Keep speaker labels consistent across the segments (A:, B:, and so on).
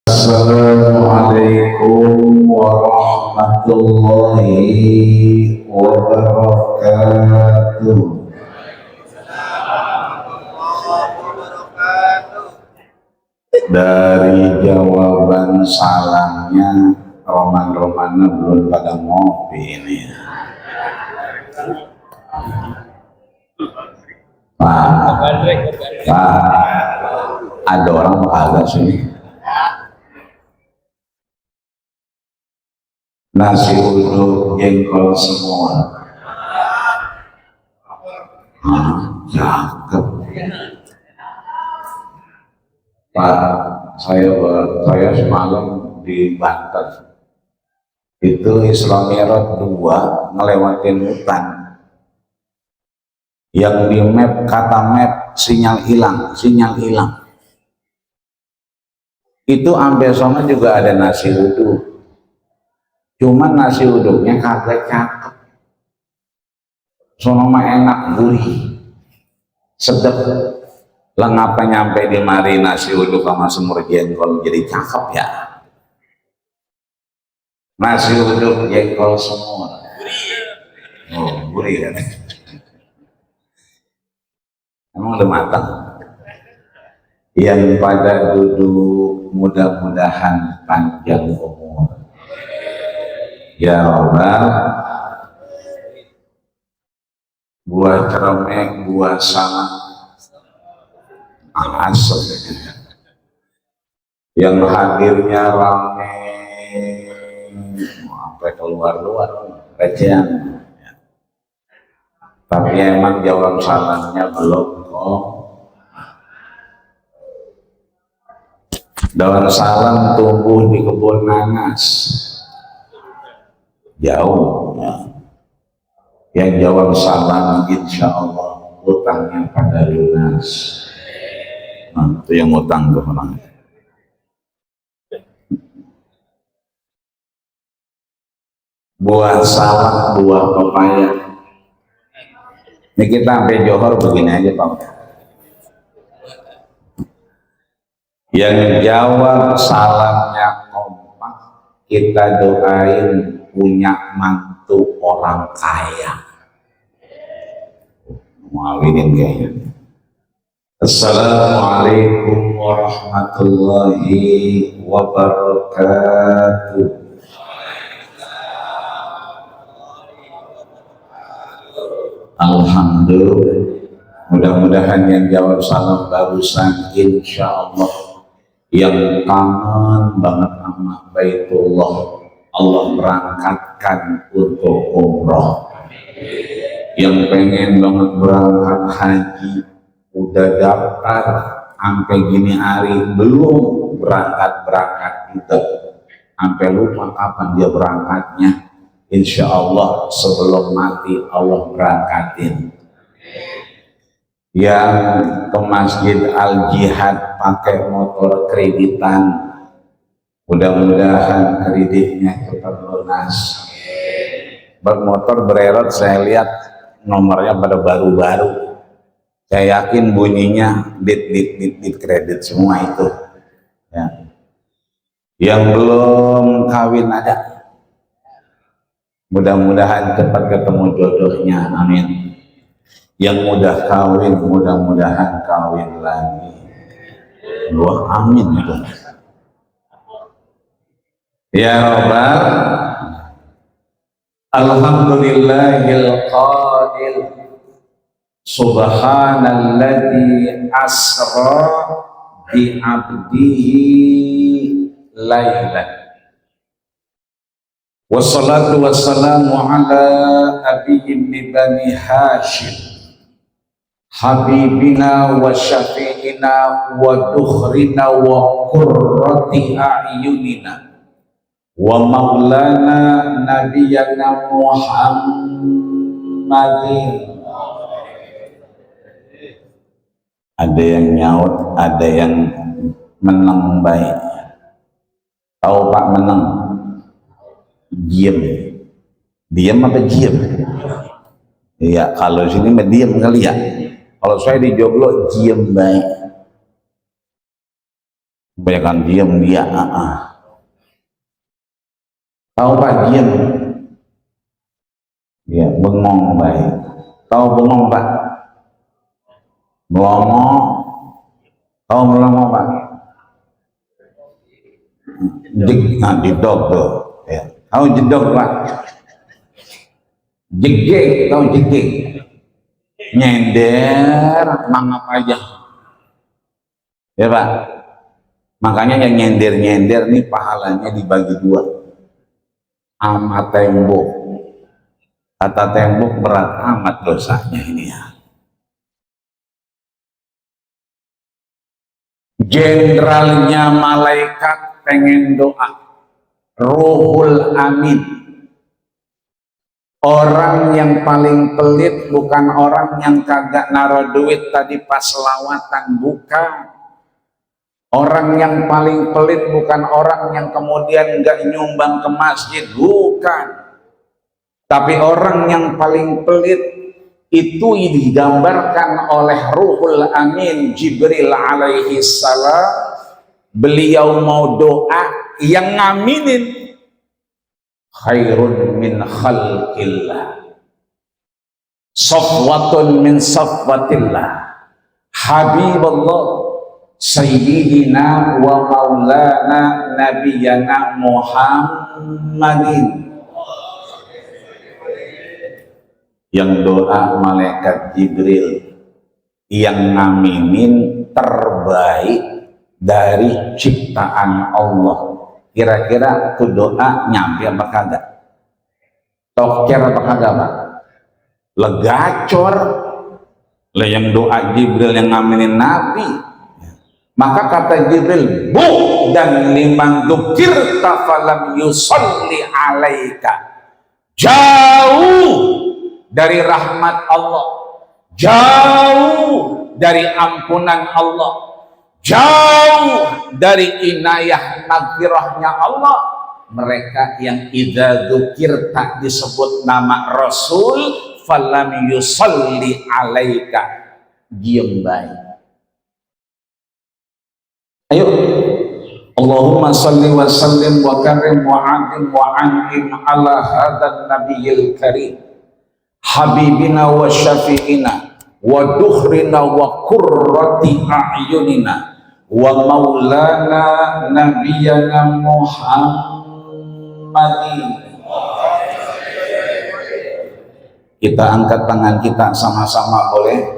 A: Assalamualaikum warahmatullahi wabarakatuh. Dari jawaban salamnya, roman-romannya belum pada ngopi ini. Pak, ada orang kagak sini? Nasi uduk jengkol semua. Cakep. Pak, saya semalam di Banten. Itu Isra Mi'raj 2 ngelewatin hutan. Yang di map, kata map, sinyal hilang. Itu ambil sana juga ada nasi uduk. Cuman nasi uduknya kagak cakep. Sono mah enak, gurih, sedep. Lah ngapa nyampe di mari nasi uduk sama semur jengkol jadi cakep ya? Nasi uduk jengkol semur. Oh, gurih kan? Emang udah matang. Yang pada duduk mudah-mudahan panjang umur. Ya Allah, buah cermek, buah salak, asal yang hadirnya rame, sampai keluar-luar, recehan. Tapi emang jawab salamnya belum kok. Daun salam tumbuh di kebun nanas. Jauh ya. Yang jawab salam insya Allah utangnya pada lunas. Nah, itu yang utang tuh orang. Buah salak, buah pepaya. Ini kita sampai Johor begini aja Pak. Yang jawab salamnya kompak, kita doain punya mantu orang kaya. Mawinin kayaknya. Assalamualaikum warahmatullahi wabarakatuh. Alhamdulillah. Mudah-mudahan yang jawab salam barusan insya Allah yang kangen banget sama Baitullah Allah berangkatkan untuk umroh. Yang pengen banget berangkat haji udah daftar sampai gini hari belum berangkat juga, sampai lupa kapan dia berangkatnya. Insya Allah sebelum mati Allah berangkatin. Yang ke Masjid Al Jihad pakai motor kreditan, mudah-mudahan kreditnya cepat lunas. Bermotor bererot saya lihat nomornya pada baru-baru. Saya yakin bunyinya dit kredit semua itu. Ya. Yang belum kawin ada, mudah-mudahan cepat ketemu jodohnya, amin. Yang mudah kawin, mudah-mudahan kawin lagi. Wah, amin itu. Ya Rabbal, alhamdulillahil qail, subhanalladzi asra bi abdihi lailan. Wassalatu wassalamu ala abiyyin bani Hashim, habibina wa syafi'ina wa dukhrina wa qurrati a'yunina wa maulana nabiyyana Muhammadin. Ada yang nyaut, ada yang menang baik. Tahu Pak Meneng? Diem. Diem apa diem? Iya, kalau sini mah diem kali ya. Kalau saya di Joglo diem baik. Kebanyakan diem dia. Tahu Pak diem? Ya, bengong baik. Tahu bengong Pak? Melongo. Tahu melongo Pak? Jedog tuh. Ya. Tahu jedog Pak? Jegek, tahu jegek? Nyender, mangap aja. Ya Pak? Makanya yang nyender-nyender nih pahalanya dibagi dua. Sama tembok. Kata tembok berat amat dosanya ini ya. Jenderalnya malaikat pengen doa. Ruhul Amin. Orang yang paling pelit bukan orang yang kagak naruh duit tadi pas lawatan, bukan. Orang yang paling pelit bukan orang yang kemudian nggak nyumbang ke masjid, bukan. Tapi orang yang paling pelit itu digambarkan oleh Ruhul Amin Jibril alaihi salam. Beliau mau doa, yang ngaminin khairun min khalqillah, safwatun min safwatillah, Habibullah Sayyidina wa maulana nabiyana Muhammadin. Yang doa malaikat Jibril, yang ngaminin terbaik dari ciptaan Allah. Kira-kira itu doa nyampe apa kagak? Toker apa kagak Pak? Legacor lah yang doa Jibril yang ngaminin Nabi. Maka kata Jibril, bu dan liman dzukirta falam yusolli alaika. Jauh dari rahmat Allah, jauh dari ampunan Allah, jauh dari inayah maghfirahnya Allah, mereka yang idza dzukirta disebut nama Rasul falam yusolli alaika, diem baik. Ayo, Allahumma salli wa sallim wa karim wa adim wa an'im ala hadan nabiyil karim habibina wa syafi'ina wa dukhrina wa qurrati a'yunina wa maulana nabiyana Muhammadin. Kita angkat tangan kita sama-sama boleh.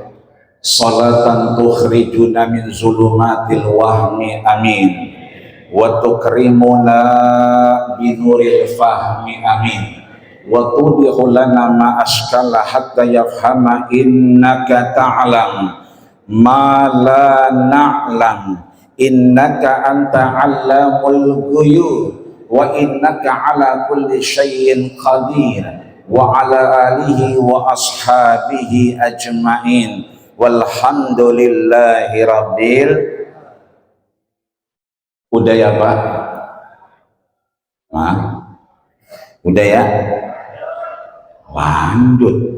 A: Salatan tukhrijuna min zulumatil wahmi amin wa tukrimuna binuril fahmi amin wa tudhihu lana ma askala hatta yafhama innaka ta'lam ma la na'lam innaka anta 'allamul ghuyub wa innaka 'ala kulli syai'in qadir wa 'ala alihi wa ashabihi ajma'in. Walhamdulillahi rabbil. Udah ya Pak? Nah, udah ya? Lanjut.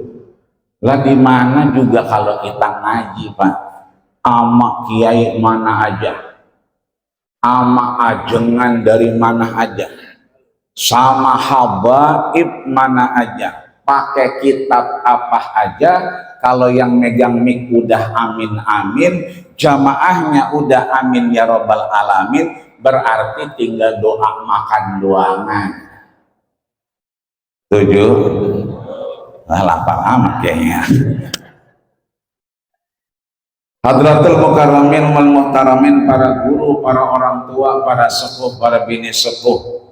A: Lah di mana juga kalau kita ngaji Pak, ama kiai mana aja, ama ajengan dari mana aja, sama habaib mana aja, pakai kitab apa aja, kalau yang megang mik udah amin amin, jamaahnya udah amin ya robbal alamin, berarti tinggal doa makan doangan. Setuju? Lapar amat kayaknya. Hadratul Mukarramin wal Muhtaramin, para guru, para orang tua, para sepuh, para bini sepuh,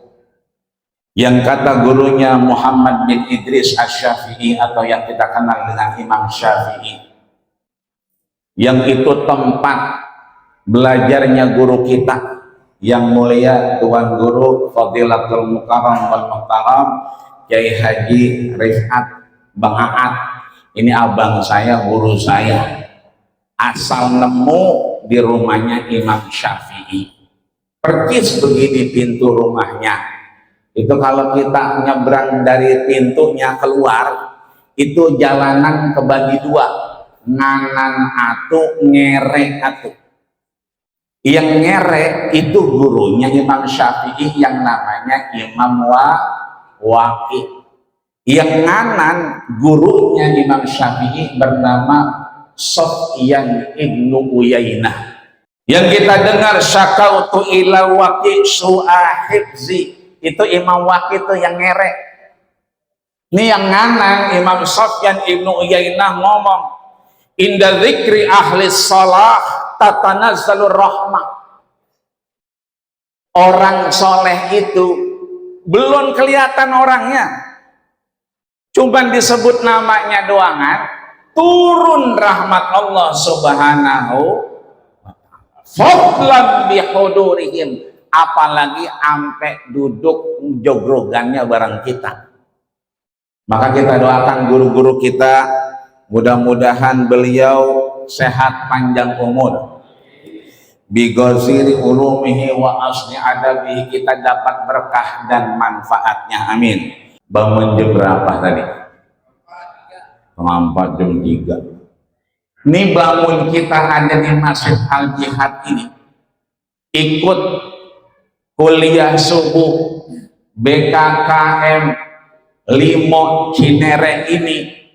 A: yang kata gurunya Muhammad bin Idris Asy-Syafi'i atau yang kita kenal dengan Imam Syafi'i, yang itu tempat belajarnya guru kita yang mulia Tuan Guru Fadilatul Mukarram wal Muhtaram Kiai Haji Rifat Bang Aat. Ini abang saya, guru saya, asal nemu di rumahnya Imam Syafi'i. percis begini pintu rumahnya. Itu kalau kita nyebrang dari pintunya keluar, itu jalanan kebagi dua, nganan atu, ngere atu. Yang ngere itu gurunya Imam Syafi'i yang namanya Imam Waqi'. Yang nganan gurunya Imam Syafi'i bernama Sufyan ibnu Uyainah. Yang kita dengar syakautu ila Waqi' su'a hifzi, itu Imam Waqi' itu yang ngere. Ini yang nganan Imam Sufyan ibnu Uyainah ngomong, inda dzikri ahli shalah tatanazzalur rahmah. Orang soleh itu belum kelihatan orangnya, cuman disebut namanya doangan, turun rahmat Allah subhanahu wa ta'ala. Fadlan bihudurihim, apalagi ampe duduk jogrogannya bareng kita. Maka kita doakan guru-guru kita, mudah-mudahan beliau sehat panjang umur, bigoziri ulumihi wa asni adabihi, kita dapat berkah dan manfaatnya, amin. Bangun jam berapa tadi? 4 jam 3. Ini bangun kita ada di Masjid Al Jihad ini, ikut kuliah subuh BKKM Limo Cinere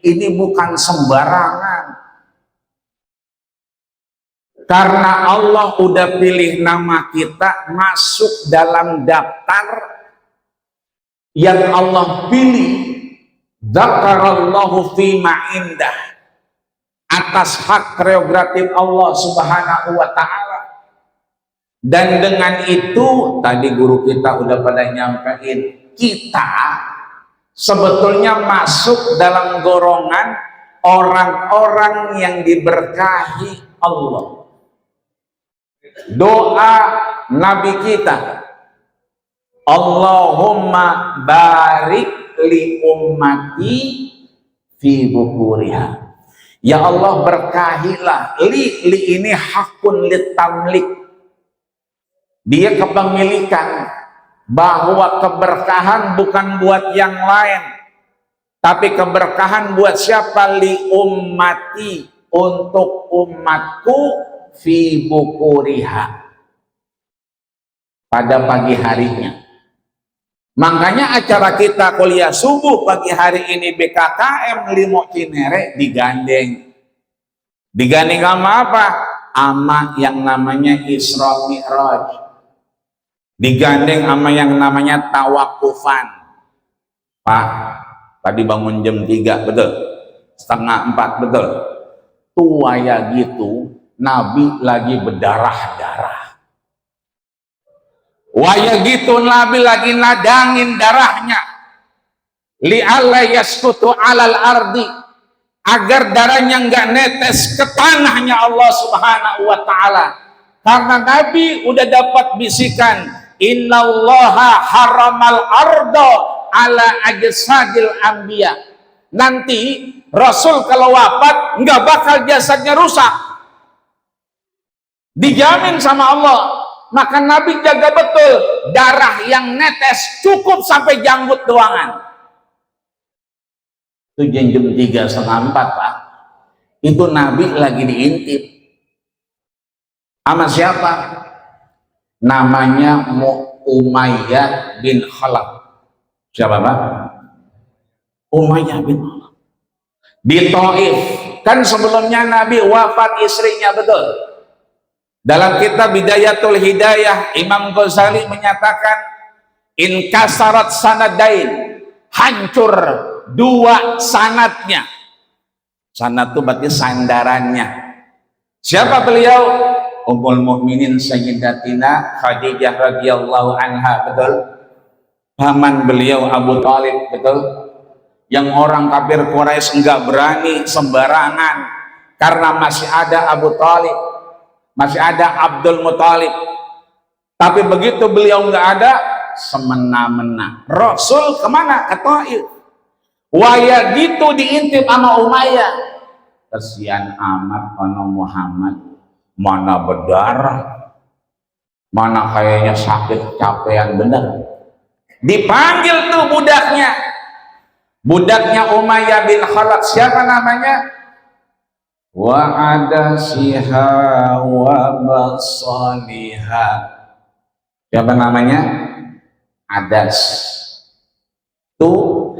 A: ini bukan sembarangan. Karena Allah udah pilih nama kita masuk dalam daftar yang Allah pilih, dzakarallahu fima indah, atas hak prerogatif Allah subhanahu wa ta'ala. Dan dengan itu tadi guru kita udah pada nyampein, kita sebetulnya masuk dalam golongan orang-orang yang diberkahi Allah. Doa Nabi kita, Allahumma barik li ummati fi bukuriha. Ya Allah, berkahilah, li ini hakun litamlik, dia kepemilikan, bahwa keberkahan bukan buat yang lain, tapi keberkahan buat siapa? Li ummati, untuk umatku, fi bukuriha, pada pagi harinya. Makanya acara kita kuliah subuh pagi hari ini BKKM Limo Cinere digandeng sama apa? Ama yang namanya Isra Mi'raj, digandeng sama yang namanya tawakufan. Pak, tadi bangun jam 3, betul? 3:30, betul? Tuaya gitu, Nabi lagi berdarah-darah. Waya gitu Nabi lagi nadangin darahnya. Li'alla yaskutu alal ardi, agar darahnya enggak netes ke tanahnya Allah subhanahu wa ta'ala. Karena Nabi udah dapat bisikan, innallaha haramal ardo ala ajsadil anbiya. Nanti Rasul kalau wafat enggak bakal jasadnya rusak, dijamin sama Allah. Maka Nabi jaga betul darah yang netes cukup sampai janggut doangan. Itu jam 3:30, Pak. Itu Nabi lagi diintip sama siapa? Namanya Umayyah bin Khalaf. Siapa, Pak? Umayyah bin Khalaf. Di Taif. Kan sebelumnya Nabi wafat istrinya, betul? Dalam kitab Bidayatul Hidayah, Imam Ghazali menyatakan, inkasarat sanadain, hancur 2 sanadnya. Sanad itu berarti sandarannya. Siapa beliau? Ummul Mukminin Sayyidatina Khadijah radhiyallahu anha, betul? Paman beliau Abu Thalib, betul? Yang orang kafir Quraisy enggak berani sembarangan karena masih ada Abu Thalib, masih ada Abdul Muthalib. Tapi begitu beliau nggak ada, semena-mena. Rasul kemana? Ke Taif. Waya gitu diintip sama Umayyah. Kesian amat ono Muhammad, mana berdarah, Mana kayaknya sakit, capean bener. Dipanggil tuh budaknya Umayyah bin Khalaf. Siapa namanya? Wa adasiha wa basaliha. Siapa namanya? Adas. Tuh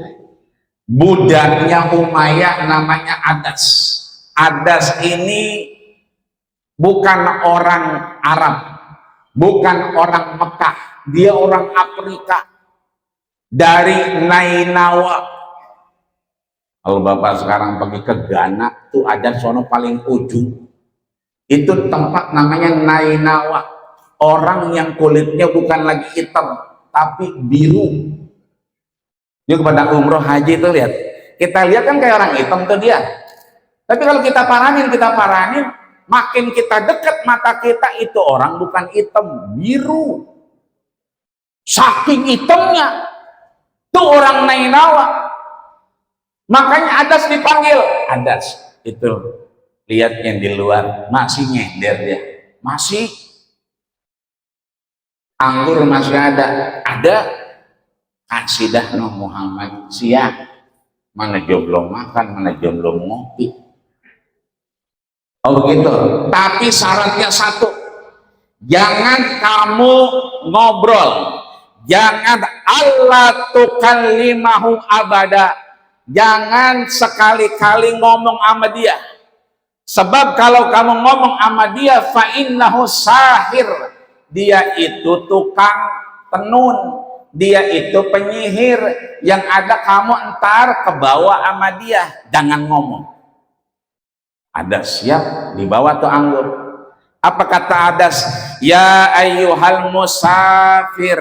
A: budaknya Umayyah namanya Adas. Adas ini bukan orang Arab, bukan orang Mekah, dia orang Afrika, dari Nainawa. Kalau Bapak sekarang pergi ke Ghana tuh ada sono paling ujung, itu tempat namanya Nainawa. Orang yang kulitnya bukan lagi hitam tapi biru. Dia kepada umroh haji tuh lihat, kita lihat kan kayak orang hitam tuh dia, tapi kalau kita paranin makin kita dekat mata kita, itu orang bukan hitam, biru. Saking hitamnya tuh orang Nainawa. Makanya Adas dipanggil. Adas itu lihat yang di luar masih nyender dia, masih anggur masih ada kasih dah no Muhammad siap, mana jomblo makan, mana jomblo ngopi. Oh begitu. Tapi syaratnya satu, jangan kamu ngobrol, jangan Allah tukallimahu abada, jangan sekali-kali ngomong sama dia. Sebab kalau kamu ngomong sama dia, fa innahu sahir, dia itu tukang tenun, dia itu penyihir, yang ada kamu entar kebawa sama dia. Jangan ngomong. Adas siap, dibawa tuh anggur. Apa kata Adas? Ya ayyuhal musafir,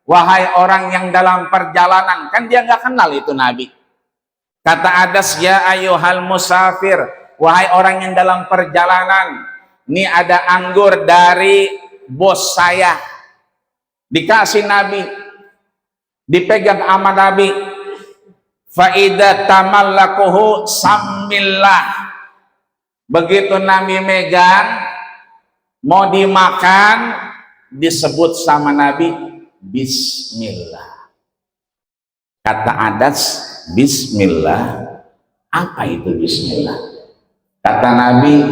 A: wahai orang yang dalam perjalanan. Kan dia nggak kenal itu Nabi. Kata Adas, ya ayyuhal musafir, wahai orang yang dalam perjalanan, ini ada anggur dari bos saya. Dikasih Nabi, dipegang sama Nabi. Faidah tamallakuhu samillah. Begitu Nabi megang, mau dimakan, disebut sama Nabi Bismillah. Kata Adas, Bismillah. Apa itu Bismillah? Kata Nabi,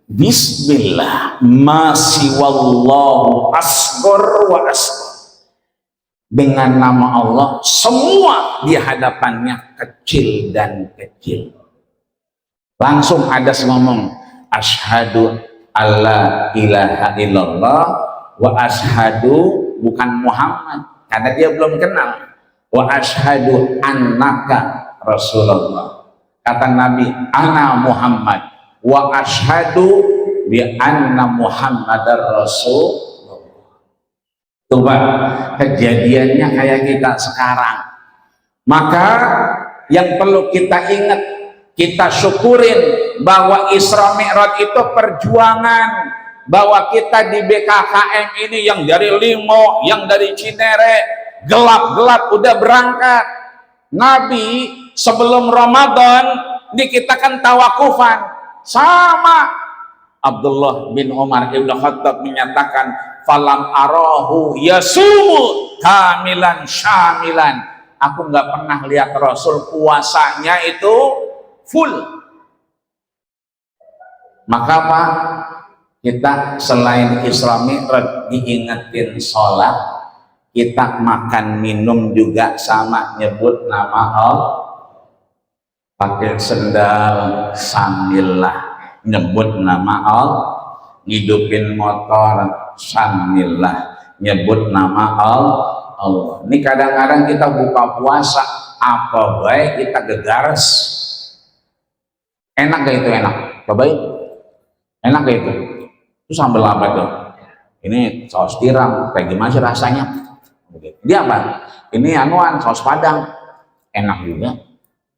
A: Bismillah masih wallahu asghar wa asghar. Dengan nama Allah semua di hadapannya kecil dan kecil. Langsung Adas ngomong, asyhadu alla ilaha illallah wa asyhadu, bukan Muhammad karena dia belum kenal, wa asyhadu annaka Rasulullah. Kata Nabi, ana Muhammad wa asyhadu bi anna Muhammadar Rasulullah. Coba kejadiannya kayak kita sekarang. Maka yang perlu kita ingat, kita syukurin bahwa Isra Mi'raj itu perjuangan, bahwa kita di BKKM ini yang dari Limo, yang dari Cinere, gelap-gelap udah berangkat. Nabi sebelum Ramadan ini kita kan tawakufan sama Abdullah bin Umar Ibn Khattab menyatakan, falam arahu yasumu kamilan syamilan. Aku nggak pernah lihat Rasul puasanya itu full. Maka Pak, kita selain Isra Mi'raj diingetin sholat, kita makan minum juga sama nyebut nama Allah, pakai sendal sambillah nyebut nama Allah, ngidupin motor sambillah nyebut nama Allah. Ini kadang-kadang kita buka puasa apa baik kita gegares. Enak gak itu? Enak, cobain. Enak gak itu? Itu sambal apa tuh? Ini saus tiram, kayak gimana sih rasanya? Dia apa? Ini anuan saus padang, enak juga.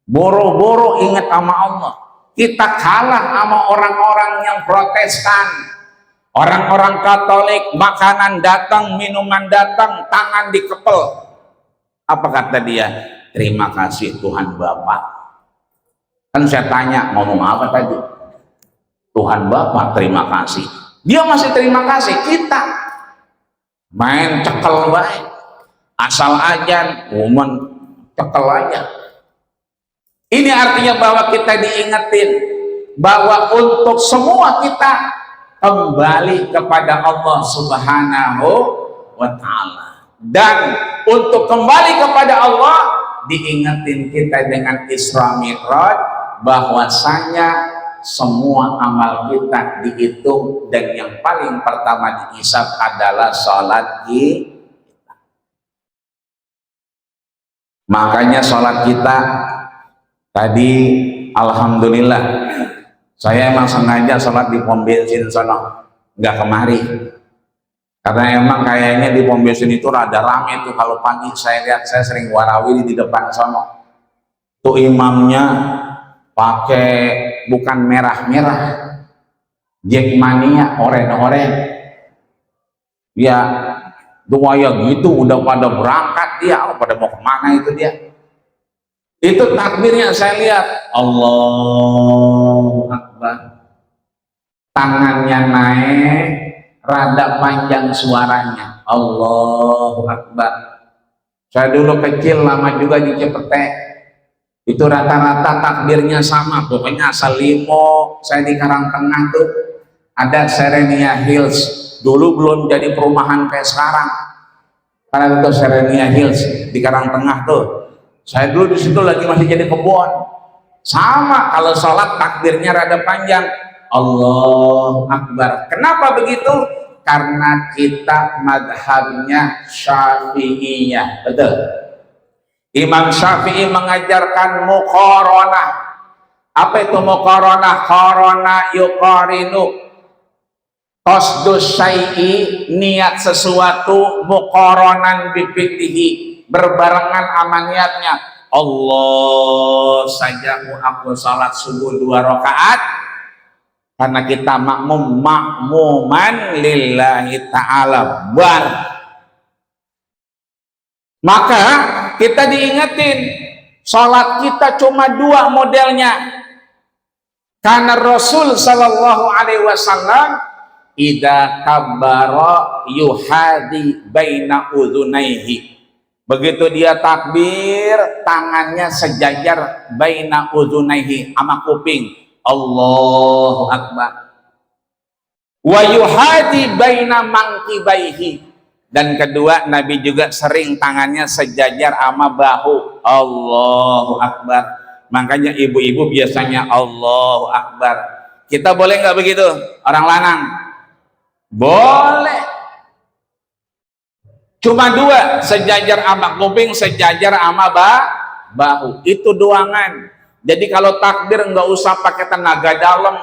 A: Boro-boro ingat sama Allah. Kita kalah sama orang-orang yang Protestan, orang-orang Katolik. Makanan datang, minuman datang, tangan dikepel. Apa kata dia? Terima kasih Tuhan Bapa. Kan saya tanya, ngomong apa tadi? Tuhan Bapa terima kasih. Dia masih terima kasih. Kita main cekel baik, asal ajan woman cekel aja. Ini artinya bahwa kita diingetin bahwa untuk semua kita kembali kepada Allah Subhanahu wa Ta'ala, dan untuk kembali kepada Allah diingetin kita dengan Isra Mi'raj bahwasanya semua amal kita dihitung dan yang paling pertama dihisab adalah sholat kita. Makanya sholat kita tadi alhamdulillah, saya emang sengaja sholat di pom bensin sono, nggak kemari, karena emang kayaknya di pom bensin itu rada rame tuh kalau pagi. Saya lihat, saya sering warawiri di depan sono tuh imamnya pakai bukan merah-merah, Jackmania oren-oren ya, dua ya gitu, udah pada berangkat dia, pada mau kemana itu dia. Itu takbirnya saya lihat Allahu Akbar, tangannya naik, rada panjang suaranya Allahu Akbar. Saya dulu kecil lama juga di Cipete, itu rata-rata takbirnya sama, pokoknya asal limo. Saya di Karangtengah tuh ada Serenia Hills, dulu belum jadi perumahan kayak sekarang, karena itu Serenia Hills di Karangtengah tuh. Saya dulu di situ lagi masih jadi kebun. Sama kalau sholat takbirnya rada panjang Allahu Akbar. Kenapa begitu? Karena kita madhabnya Syafi'iyah, betul. Imam Syafi'i mengajarkan muqaranah. Apa itu muqaranah? Qarana yuqarinu, qasdus syai'i, niat sesuatu, muqaranan bifitihi, berbarengan sama niatnya. Allah saja aku salat subuh 2 rakaat karena kita makmuman lillahi ta'ala bar. Maka kita diingetin sholat kita cuma 2 modelnya, karena Rasul Shallallahu Alaihi Wasallam idza kabbara yuhadi baina udhunaihi, begitu dia takbir tangannya sejajar baina udhunaihi sama kuping, Allahu Akbar. Wa yuhadi baina mangkibaihi, dan kedua Nabi juga sering tangannya sejajar sama bahu, Allahu Akbar. Makanya ibu-ibu biasanya Allahu Akbar. Kita boleh nggak begitu orang lanang? Boleh. Cuma 2, sejajar sama kuping, sejajar sama bahu, itu doangan. Jadi kalau takbir nggak usah pakai tenaga dalam.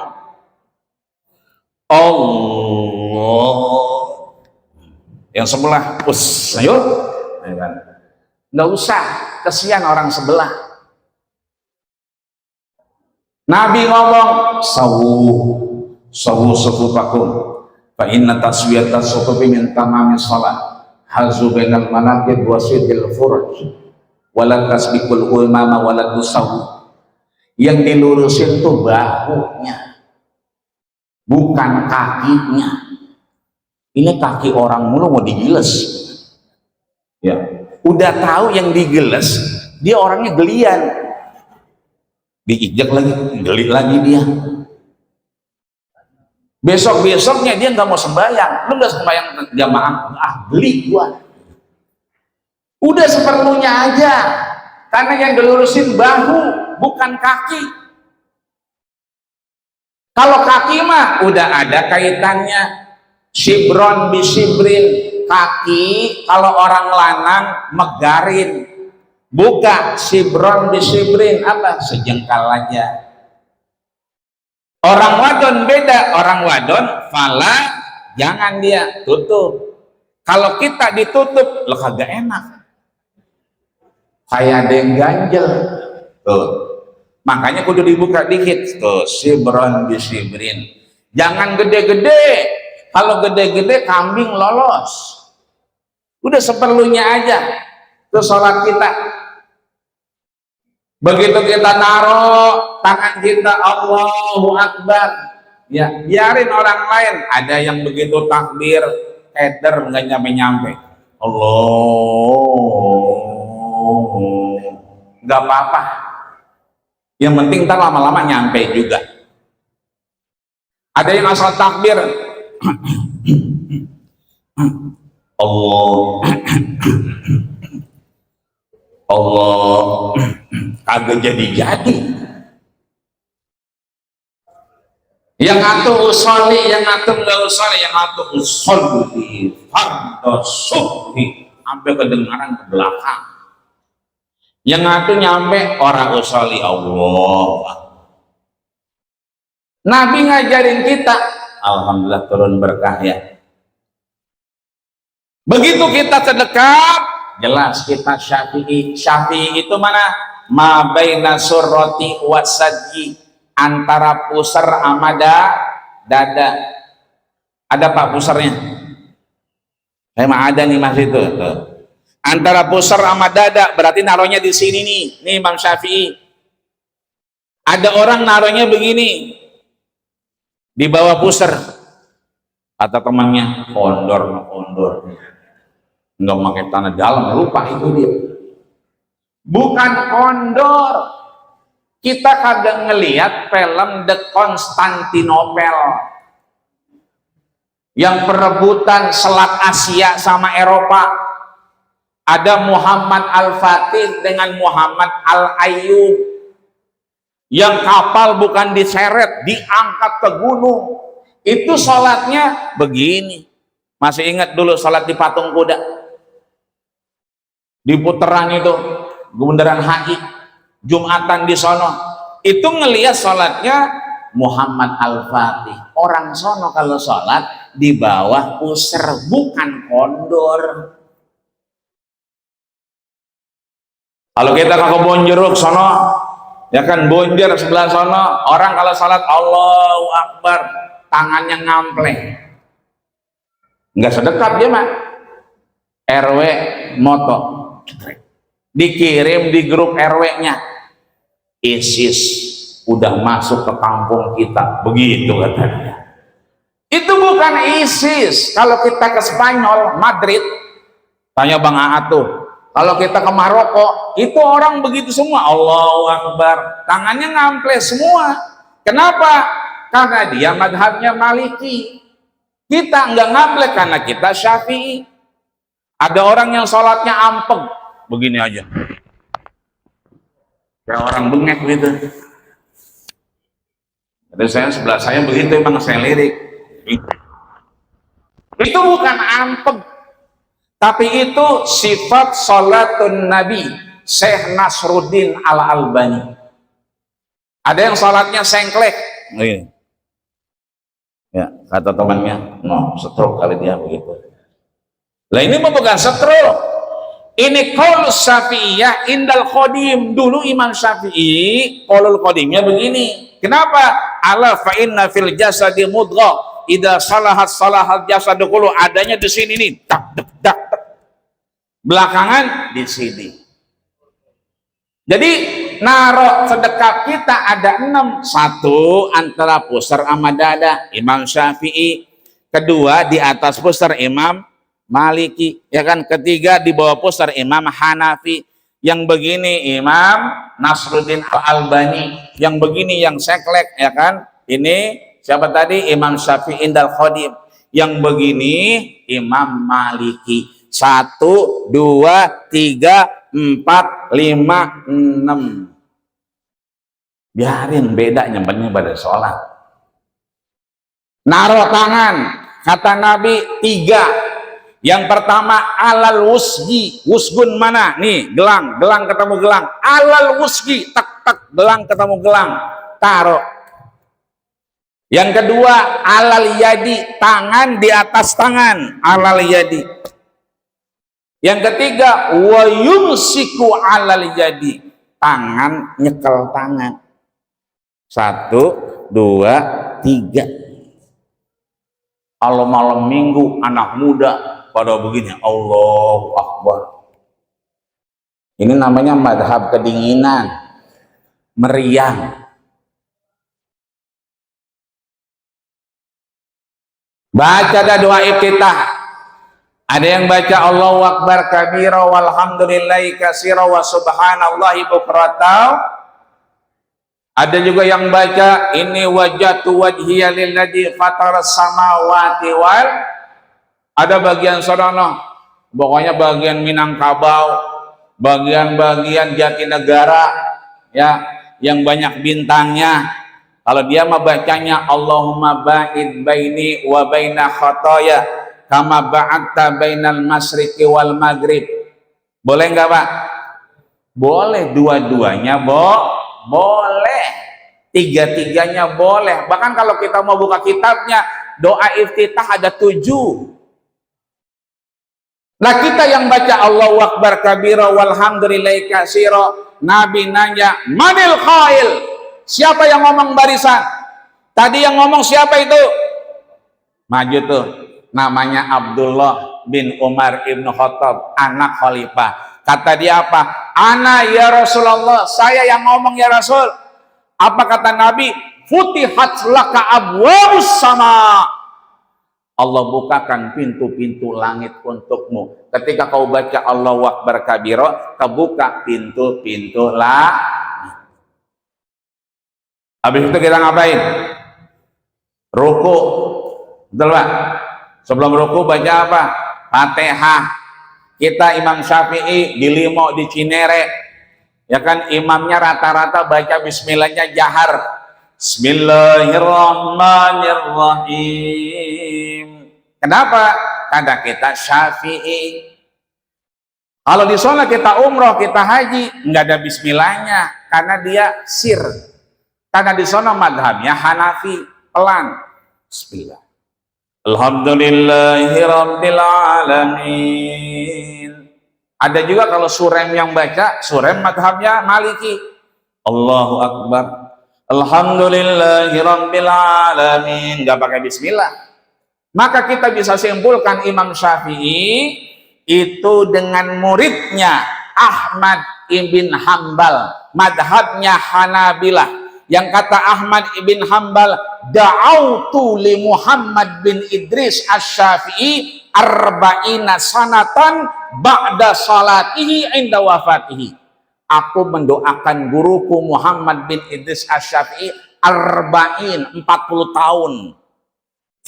A: Allah, yang sebelah pus, ayo, nggak usah, kesian orang sebelah. Nabi ngomong sawu sufufakum fa inna taswiyata sufufi min tamamis shalah hazu bainal manaqib wa sidil furuj wala tasbiqul ulmama wala tusawu. Yang dilurusin tuh bahunya, bukan kakinya. Ini kaki orang mulu mau digiles, ya udah tahu yang digiles, dia orangnya gelian, diinjak lagi, geli lagi dia. Besok-besoknya dia nggak mau sembahyang. Lu nggak sembahyang jamaah, geli gua. Udah seperlunya aja, karena yang dilurusin bahu bukan kaki. Kalau kaki mah udah ada kaitannya, Shibron bisibrin, kaki kalau orang lanang megarin, buka shibron bisibrin, apa sejengkal aja. Orang wadon beda, orang wadon fala jangan dia tutup. Kalau kita ditutup lo kagak enak, kayak ada yang ganjel tuh. Makanya kudu dibuka dikit tuh, shibron bisibrin, jangan gede-gede. Kalau gede-gede kambing lolos. Udah seperlunya aja. Itu sholat kita. Begitu kita naruh tangan kita Allahu Akbar, ya biarin orang lain. Ada yang begitu takbir keder nggak nyampe-nyampe. Allah, nggak apa-apa. Yang penting ntar lama-lama nyampe juga. Ada yang asal takbir, Allah, Allah, kagak jadi-jadi. Yang atuh usoli, yang atuh nggak usoli, yang atuh usoli fardhu subhi sampai kedengaran ke belakang. Yang atuh nyampe orang usoli Allah. Nabi ngajarin kita, alhamdulillah turun berkah ya. Begitu kita sedekap, jelas kita Syafi'i. Syafi'i itu mana? Ma baina surrati wasadji, antara pusar amada dada. Ada pak pusarnya? Memang ada nih mas itu. Tuh. Antara pusar sama dada, berarti naruhnya di sini nih. Nih Imam Syafi'i. Ada orang naruhnya begini, di bawah pusar. Kata temannya, kondor. Nggak pakai tanah dalam, lupa itu dia. Bukan kondor. Kita kagak ngelihat film The Constantinople yang perebutan Selat Asia sama Eropa. Ada Muhammad Al-Fatih dengan Muhammad Al-Ayyub, yang kapal bukan diseret, diangkat ke gunung. Itu sholatnya begini. Masih ingat dulu sholat di patung kuda di putaran itu, Bundaran HI, Jumatan di sono. Itu ngelihat sholatnya Muhammad Al-Fatih. Orang sono kalau sholat di bawah pusar, bukan kondor. Kalau kita ke Bonjeruk sono, ya kan Bonjer sebelah sono, orang kalau sholat Allahu Akbar, tangannya ngampleng. Nggak sedekap dia mah. RW moto dikirim di grup RW-nya, ISIS udah masuk ke kampung kita, begitu katanya. Itu bukan ISIS. Kalau kita ke Spanyol, Madrid, tanya Bang Aat tuh, kalau kita ke Maroko, itu orang begitu semua, Allahu Akbar, tangannya ngample semua. Kenapa? Karena dia madhabnya Maliki. Kita nggak ngample karena kita Syafi'i. Ada orang yang sholatnya ampeg, begini aja, kayak orang bengek gitu. Jadi saya sebelah saya begitu, emang saya lirik. Itu bukan ampeg, tapi itu sifat sholatun Nabi Syekh Nasruddin Al-Albani. Ada yang sholatnya sengklek, ya kata temannya, no stroke kali dia begitu. Lah ini bukan stroke, ini qaul Syafi'iyah indal qadim. Dulu Imam Syafi'i qaulul qadimnya begini. Kenapa? Ala fa inna fil jasadi mudghah idza salahat salahat jasadu kullu. Adanya di sini nih, tak dak dak. Belakangan di sini. Jadi narok sedekap kita ada 6. 1 antara pusar sama dada Imam Syafi'i. 2 di atas pusar Imam Maliki, ya kan. 3 di bawah pusar Imam Hanafi. Yang begini Imam Nasruddin Al-Albani. Yang begini yang seklek, ya kan. Ini siapa tadi? Imam Syafi'i Indal Qadim. Yang begini Imam Maliki. 1, 2, 3, 4, 5, 6. Biarin bedanya, penting pada sholat. Naruh tangan, kata Nabi 3. Yang pertama alal wusgi. Wusgun mana? Nih gelang, gelang ketemu gelang. Alal wusgi, tak tak, gelang ketemu gelang, taruh. Yang kedua alal yadi, tangan di atas tangan, alal yadi. Yang ketiga wa yumsiku alal yadi, tangan nyekel tangan. 1, 2, 3. Kalau malam minggu anak muda pada begini, Allahu Akbar. Ini namanya madhab kedinginan, meriang. Baca dah doa iftitah. Ada yang baca Allahu Akbar kabira walhamdulillahi katsira wa subhanallahi bukratan. Ada juga yang baca ini wajhatu wajhiya lilladzi fataras samawati wal. Ada bagian sono, pokoknya bagian Minangkabau, bagian-bagian Jatinegara ya, yang banyak bintangnya. Kalau dia mah bacanya Allahumma ba'id baini wa baina khotoya kama ba'adta bainal masyriqi wal maghrib. Boleh nggak Pak? Boleh, dua-duanya boleh, tiga-tiganya boleh. Bahkan kalau kita mau buka kitabnya, doa iftitah ada 7. Nah kita yang baca Allahu Akbar kabira walhamdulillahi katsira, Nabi nanya manil qail, siapa yang ngomong barisan tadi? Yang ngomong siapa itu? Maju tuh, namanya Abdullah bin Umar ibnu Khattab, anak khalifah. Kata dia apa? Ana ya Rasulullah, saya yang ngomong ya Rasul. Apa kata Nabi? Futihat laka abwabus sama, Allah bukakan pintu-pintu langit untukmu. Ketika kau baca Allahu Akbar kabira, kebuka pintu-pintu langit. Habis itu kita ngapain? Ruku. Betul Pak? Sebelum ruku baca apa? Fatihah. Kita Imam Syafi'i di Limo, di Cinere, ya kan, imamnya rata-rata baca bismillahnya jahar. Bismillahirrahmanirrahim. Kenapa? Karena kita Syafi'i. Kalau di sana kita umroh, kita haji, nggak ada bismillahnya, karena dia sir. Karena di sana madhabnya Hanafi, pelan. Bismillah. Alhamdulillahirabbil alamin. Ada juga kalau surem yang baca, surem madhabnya Maliki. Allahu Akbar. Alhamdulillahirabbil alamin. Nggak pakai bismillah. Maka kita bisa simpulkan Imam Syafi'i itu dengan muridnya Ahmad ibn Hambal, madhabnya Hanabilah. Yang kata Ahmad ibn Hambal, da'autu li Muhammad bin Idris asy-Syafi'i arba'ina sanatan ba'da salatihi inda wafatihi. Aku mendoakan guruku Muhammad bin Idris asy-Syafi'i arba'in, 40 tahun.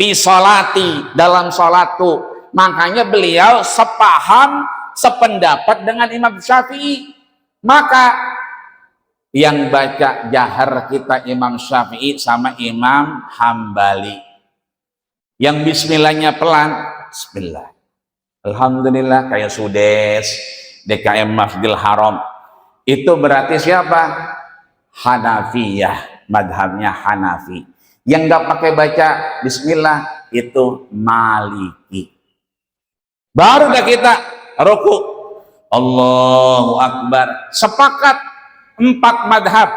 A: Fi salati, dalam salatu. Makanya beliau sepaham, sependapat dengan Imam Syafi'i. Maka yang baca jahar kita Imam Syafi'i sama Imam Hambali. Yang bismillahnya pelan, bismillah. Alhamdulillah, kayak Sudes, DKM Masjidil Haram. Itu berarti siapa? Hanafiyah, madhabnya Hanafi. Yang nggak pakai baca bismillah itu Maliki. Baru dah kita ruku. Allahu Akbar. Sepakat 4 madhab.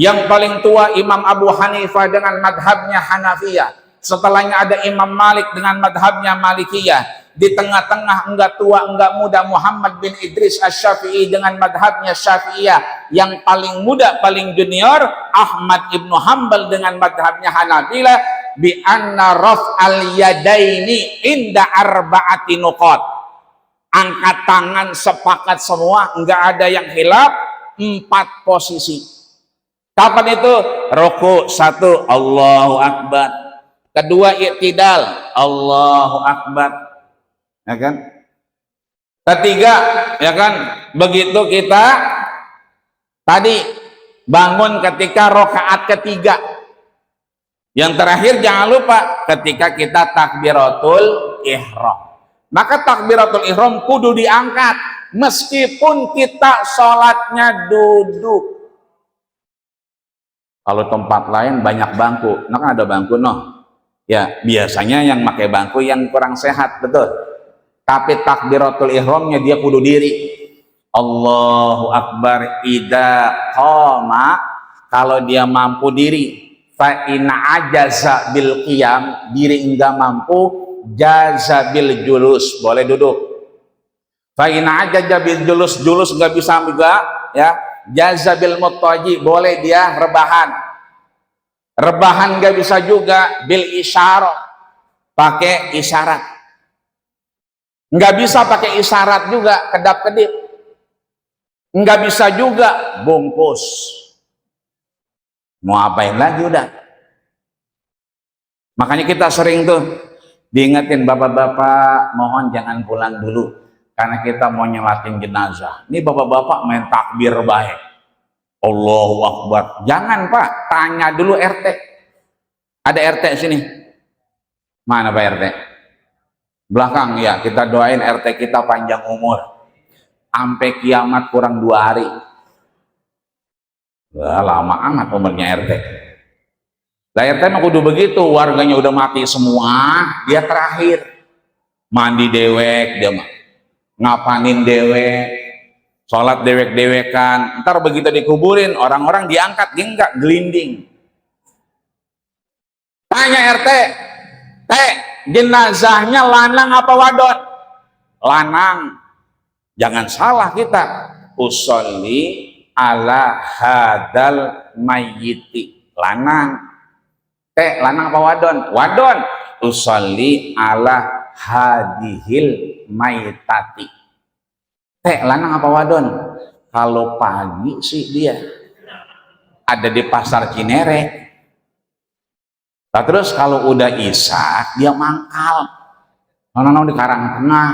A: Yang paling tua Imam Abu Hanifah dengan madhabnya Hanafiyah. Setelahnya ada Imam Malik dengan madhabnya Malikiyah. Di tengah-tengah enggak tua enggak muda Muhammad bin Idris asy-Syafi'i dengan madhabnya Syafi'iyah. Yang paling muda paling junior Ahmad ibnu Hambal dengan madhabnya Hanabilah. Bi anna raf'al yadaini inda arba'ati nuqat. Angkat tangan sepakat semua, enggak ada yang khilaf. 4 posisi. Kapan itu? Ruku 1, Allahu Akbar. Kedua i'tidal, Allahu Akbar. Ya kan? Ketiga, ya kan? Begitu kita tadi bangun ketika rakaat ketiga. Yang terakhir jangan lupa ketika kita takbiratul ihram. Maka takbiratul ihram kudu diangkat. Meskipun kita sholatnya duduk. Kalau tempat lain banyak bangku, nah kan ada bangku noh. Ya biasanya yang pakai bangku yang kurang sehat, betul. Tapi takbiratul ihramnya dia kudu diri. Allahu Akbar idza qama, kalau dia mampu diri. Fa in ajaza bil qiyam, diri enggak mampu, jaza bil julus, boleh duduk. Fa'ina aja jabil julus nggak bisa juga, ya jazabil muttaji, boleh dia rebahan nggak bisa juga, bil isyarah, pakai isyarat. Nggak bisa pakai isyarat juga, kedap-kedip. Nggak bisa juga bungkus. Mau apain lagi udah. Makanya kita sering tuh diingetin, bapak-bapak mohon jangan pulang dulu karena kita mau nyelatin jenazah. Ini bapak-bapak main takbir baik. Allahu Akbar. Jangan Pak, tanya dulu RT. Ada RT sini? Mana Pak RT? Belakang ya, kita doain RT kita panjang umur. Sampai kiamat kurang 2 hari. Wah, lama amat umurnya RT. Lah RT mah kudu begitu, warganya udah mati semua, dia terakhir. Mandi dewek, dia mah ngapanin dewek, sholat dewek-dewekan. Ntar begitu dikuburin, orang-orang diangkat, dia enggak, gelinding. Tanya RT, jenazahnya lanang apa wadon? Lanang. Jangan salah kita. Usolli ala hadal mayyiti. Lanang. Lanang apa wadon? Wadon. Usolli ala hadihil maitati. Lanang apa wadon? Kalau pagi sih dia ada di pasar Cinere. Nah, terus kalau udah isya dia mangkal. Nono di Karang Tengah.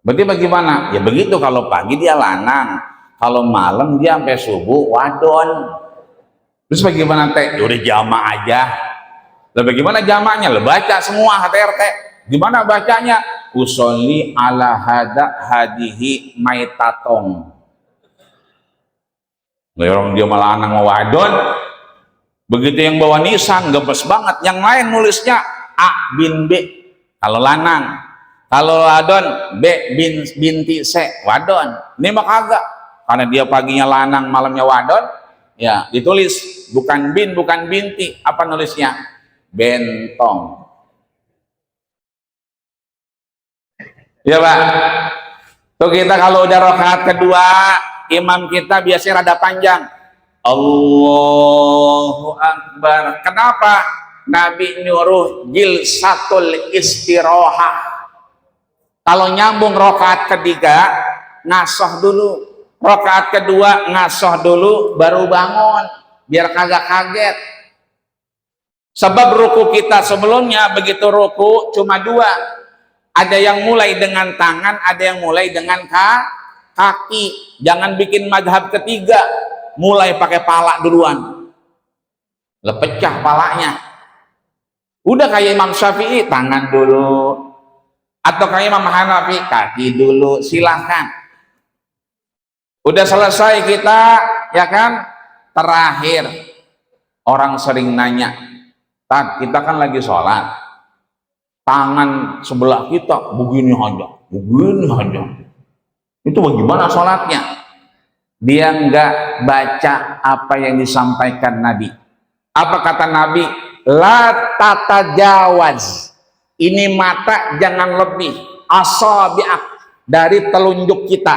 A: Berarti bagaimana? Ya begitu, kalau pagi dia lanang, kalau malam dia sampai subuh wadon. Terus bagaimana teh? Ya udah jamak aja. Lah bagaimana jamaknya? Lah baca semua HTRT. Gimana bacanya? Usolli ala hadihi maitatong. Orang dia malah lanang mau wadon. Begitu yang bawa nisan gempes banget. Yang lain nulisnya A bin B kalau lanang. Kalau wadon, B binti C, wadon. Ini mah kagak. Karena dia paginya lanang, malamnya wadon, ya ditulis bukan bin, bukan binti. Apa nulisnya? Bentong. Ya Pak. Tuh kita kalau udah rakaat kedua, imam kita biasanya rada panjang. Allahu Akbar. Kenapa? Nabi nyuruh jilsatul istirahah. Kalau nyambung rokaat ketiga, ngasoh dulu. Rokaat kedua, ngasoh dulu, baru bangun. Biar kagak kaget. Sebab ruku kita sebelumnya, begitu ruku cuma 2. Ada yang mulai dengan tangan, ada yang mulai dengan kaki. Jangan bikin madhab ketiga. Mulai pakai pala duluan. Lepecah palanya. Udah kayak Imam Syafi'i, tangan dulu. Atau kayak Imam Hanafi, kaki dulu, silahkan. Udah selesai kita, ya kan? Terakhir, orang sering nanya, Tad, kita kan lagi sholat, tangan sebelah kita begini aja, begini aja. Itu bagaimana sholatnya? Dia nggak baca apa yang disampaikan Nabi. Apa kata Nabi? La tatajawaz. Ini mata jangan lebih asabi'ak dari telunjuk kita.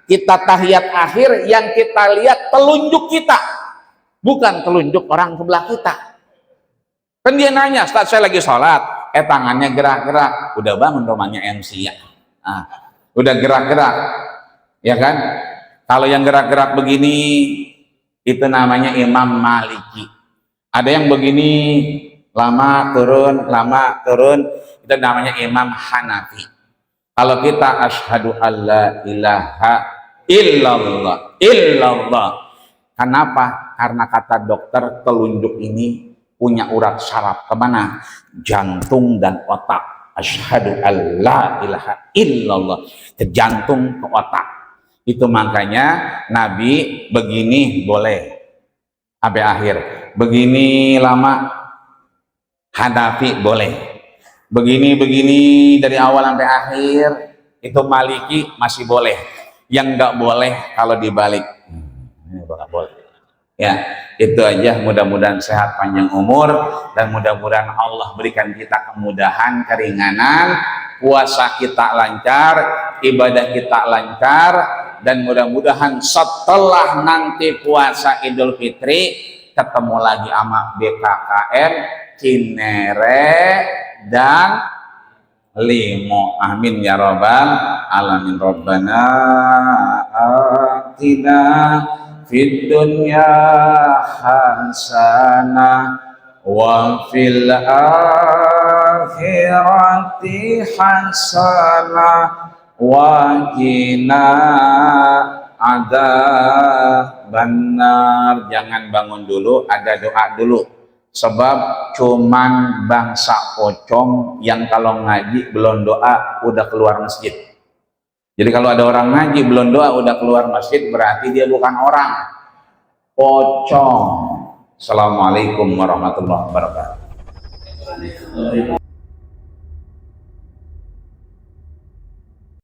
A: Kita tahiyat akhir yang kita lihat telunjuk kita, bukan telunjuk orang sebelah kita. Kan dia nanya, Ustaz saya lagi sholat, tangannya gerak-gerak. Udah bangun rumahnya MC ya. Udah gerak-gerak, ya kan? Kalau yang gerak-gerak begini, itu namanya Imam Maliki. Ada yang begini, lama turun, itu namanya Imam Hanafi. Kalau kita asyhadu alla ilaha illallah. Kenapa? Karena kata dokter telunjuk ini punya urat saraf kemana? Jantung dan otak. Asyhadu alla ilaha illallah, ke jantung, ke otak. Itu makanya Nabi begini boleh sampai akhir, begini lama Hanafi boleh, begini dari awal sampai akhir. Itu Maliki masih boleh. Yang nggak boleh kalau dibalik, nggak boleh. Ya, itu aja. Mudah-mudahan sehat, panjang umur, dan mudah-mudahan Allah berikan kita kemudahan, keringanan, puasa kita lancar, ibadah kita lancar, dan mudah-mudahan setelah nanti puasa Idul Fitri ketemu lagi sama BKKM Cinere dan limo. Amin ya rabbal alamin. Rabbana atina fid dunya hasanah wa fil akhirati hasanah wa qina adzabannar. Jangan bangun dulu, ada doa dulu. Sebab cuman bangsa pocong yang kalau ngaji belum doa udah keluar masjid. Jadi kalau ada orang ngaji belum doa udah keluar masjid, berarti dia bukan orang, pocong. Assalamualaikum warahmatullahi wabarakatuh.